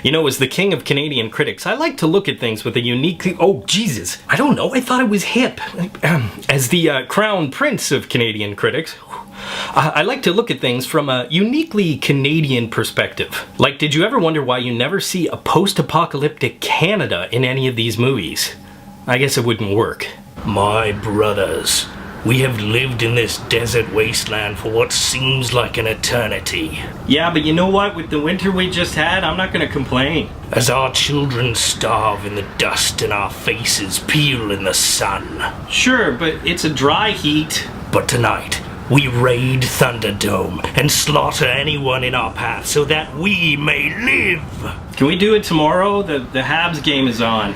You know, as the king of Canadian critics, I like to look at things with a unique... Oh, Jesus. I don't know. I thought it was hip. As the crown prince of Canadian critics, I like to look at things from a uniquely Canadian perspective. Like, did you ever wonder why you never see a post-apocalyptic Canada in any of these movies? I guess it wouldn't work. My brothers, we have lived in this desert wasteland for what seems like an eternity. Yeah, but you know what? With the winter we just had, I'm not gonna complain. As our children starve in the dust and our faces peel in the sun. Sure, but it's a dry heat. But tonight, we raid Thunderdome and slaughter anyone in our path so that we may live. Can we do it tomorrow? The Habs game is on.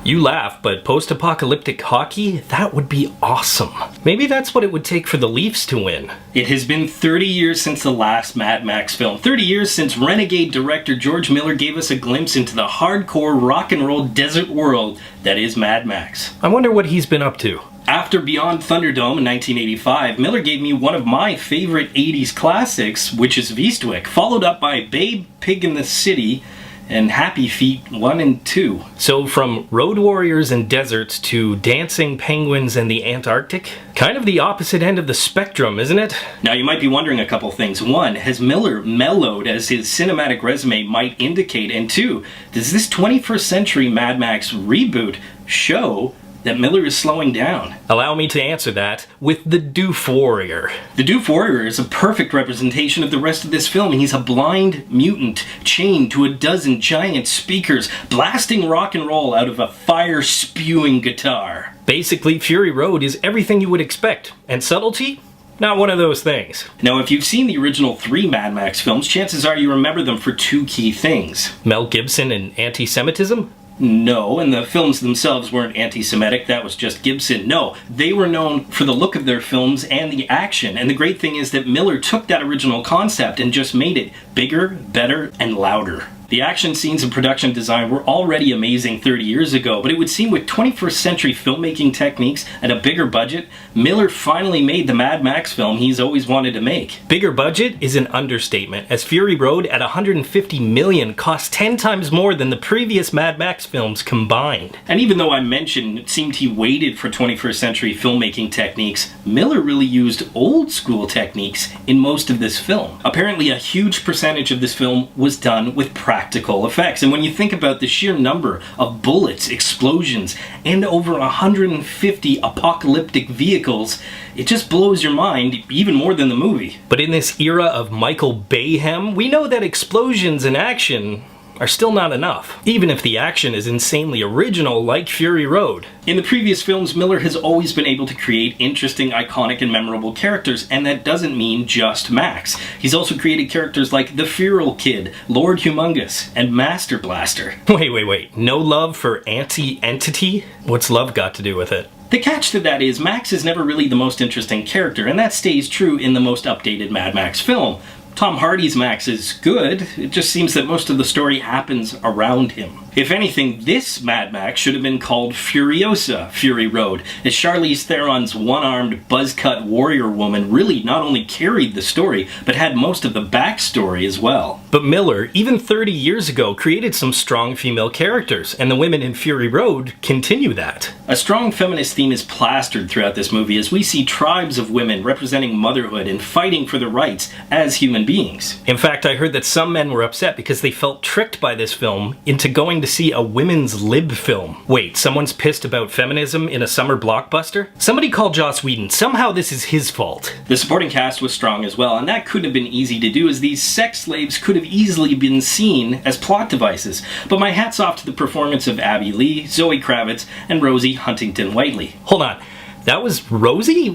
You laugh, but post-apocalyptic hockey? That would be awesome. Maybe that's what it would take for the Leafs to win. It has been 30 years since the last Mad Max film. 30 years since renegade director George Miller gave us a glimpse into the hardcore rock and roll desert world that is Mad Max. I wonder what he's been up to. After Beyond Thunderdome in 1985, Miller gave me one of my favorite 80s classics, which is Beastwick, followed up by Babe, Pig in the City, and Happy Feet 1 and 2. So from Road Warriors and deserts to Dancing Penguins and the Antarctic? Kind of the opposite end of the spectrum, isn't it? Now you might be wondering a couple things. One, has Miller mellowed as his cinematic resume might indicate? And two, does this 21st century Mad Max reboot show that Miller is slowing down? Allow me to answer that with the Doof Warrior. The Doof Warrior is a perfect representation of the rest of this film. He's a blind mutant chained to a dozen giant speakers, blasting rock and roll out of a fire-spewing guitar. Basically, Fury Road is everything you would expect, and subtlety? Not one of those things. Now, if you've seen the original 3 Mad Max films, chances are you remember them for 2 key things. Mel Gibson and anti-Semitism? No, and the films themselves weren't anti-Semitic, that was just Gibson. No, they were known for the look of their films and the action, and the great thing is that Miller took that original concept and just made it bigger, better, and louder. The action scenes and production design were already amazing 30 years ago, but it would seem with 21st century filmmaking techniques and a bigger budget, Miller finally made the Mad Max film he's always wanted to make. Bigger budget is an understatement, as Fury Road at $150 million cost 10 times more than the previous Mad Max films combined. And even though I mentioned it seemed he waited for 21st century filmmaking techniques, Miller really used old school techniques in most of this film. Apparently a huge percentage of this film was done with practical effects, and when you think about the sheer number of bullets, explosions, and over 150 apocalyptic vehicles, it just blows your mind even more than the movie. But in this era of Michael Bayhem, we know that explosions and action are still not enough, even if the action is insanely original like Fury Road. In the previous films, Miller has always been able to create interesting, iconic, and memorable characters, and that doesn't mean just Max. He's also created characters like the Feral Kid, Lord Humongous, and Master Blaster. Wait. No love for Anti-Entity? What's love got to do with it? The catch to that is, Max is never really the most interesting character, and that stays true in the most updated Mad Max film. Tom Hardy's Max is good, it just seems that most of the story happens around him. If anything, this Mad Max should have been called Furiosa Fury Road, as Charlize Theron's one-armed, buzz-cut warrior woman really not only carried the story, but had most of the backstory as well. But Miller, even 30 years ago, created some strong female characters, and the women in Fury Road continue that. A strong feminist theme is plastered throughout this movie as we see tribes of women representing motherhood and fighting for their rights as human beings. In fact, I heard that some men were upset because they felt tricked by this film into going to see a women's lib film. Wait, someone's pissed about feminism in a summer blockbuster? Somebody call Joss Whedon. Somehow this is his fault. The supporting cast was strong as well, and that couldn't have been easy to do, as these sex slaves could have easily been seen as plot devices. But my hat's off to the performance of Abby Lee, Zoe Kravitz, and Rosie Huntington-Whiteley. Hold on. That was Rosie?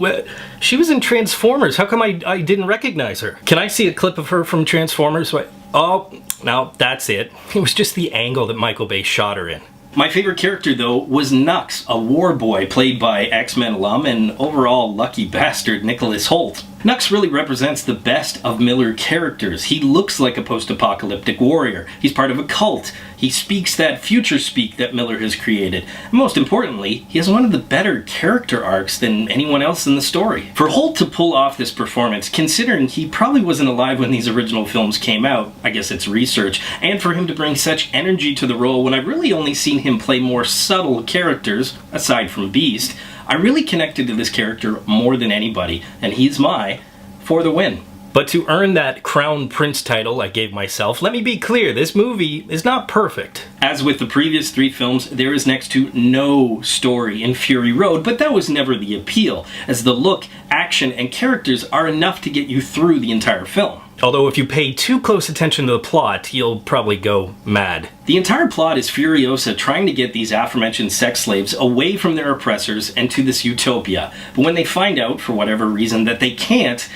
She was in Transformers. How come I didn't recognize her? Can I see a clip of her from Transformers? Oh, no, that's it. It was just the angle that Michael Bay shot her in. My favorite character, though, was Nux, a war boy played by X-Men alum and overall lucky bastard Nicholas Hoult. Nux really represents the best of Miller characters. He looks like a post-apocalyptic warrior. He's part of a cult. He speaks that future speak that Miller has created. And most importantly, he has one of the better character arcs than anyone else in the story. For Holt to pull off this performance, considering he probably wasn't alive when these original films came out, I guess it's research, and for him to bring such energy to the role when I've really only seen him play more subtle characters, aside from Beast, I really connected to this character more than anybody, and he's my for the win. But to earn that Crown Prince title I gave myself, let me be clear, this movie is not perfect. As with the previous 3 films, there is next to no story in Fury Road, but that was never the appeal, as the look, action, and characters are enough to get you through the entire film. Although if you pay too close attention to the plot, you'll probably go mad. The entire plot is Furiosa trying to get these aforementioned sex slaves away from their oppressors and to this utopia. But when they find out, for whatever reason, that they can't,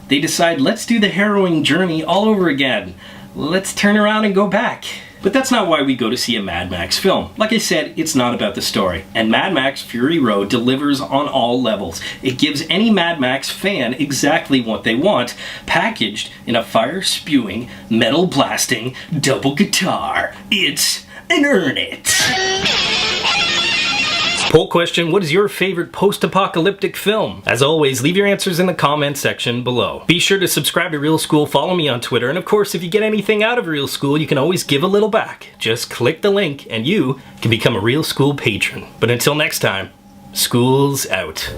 they decide, let's do the harrowing journey all over again. Let's turn around and go back. But that's not why we go to see a Mad Max film. Like I said, it's not about the story. And Mad Max Fury Road delivers on all levels. It gives any Mad Max fan exactly what they want, packaged in a fire-spewing, metal-blasting, double guitar. It's an Earn It! Poll question, what is your favorite post-apocalyptic film? As always, leave your answers in the comment section below. Be sure to subscribe to Real School, follow me on Twitter, and of course, if you get anything out of Real School, you can always give a little back. Just click the link and you can become a Real School patron. But until next time, school's out.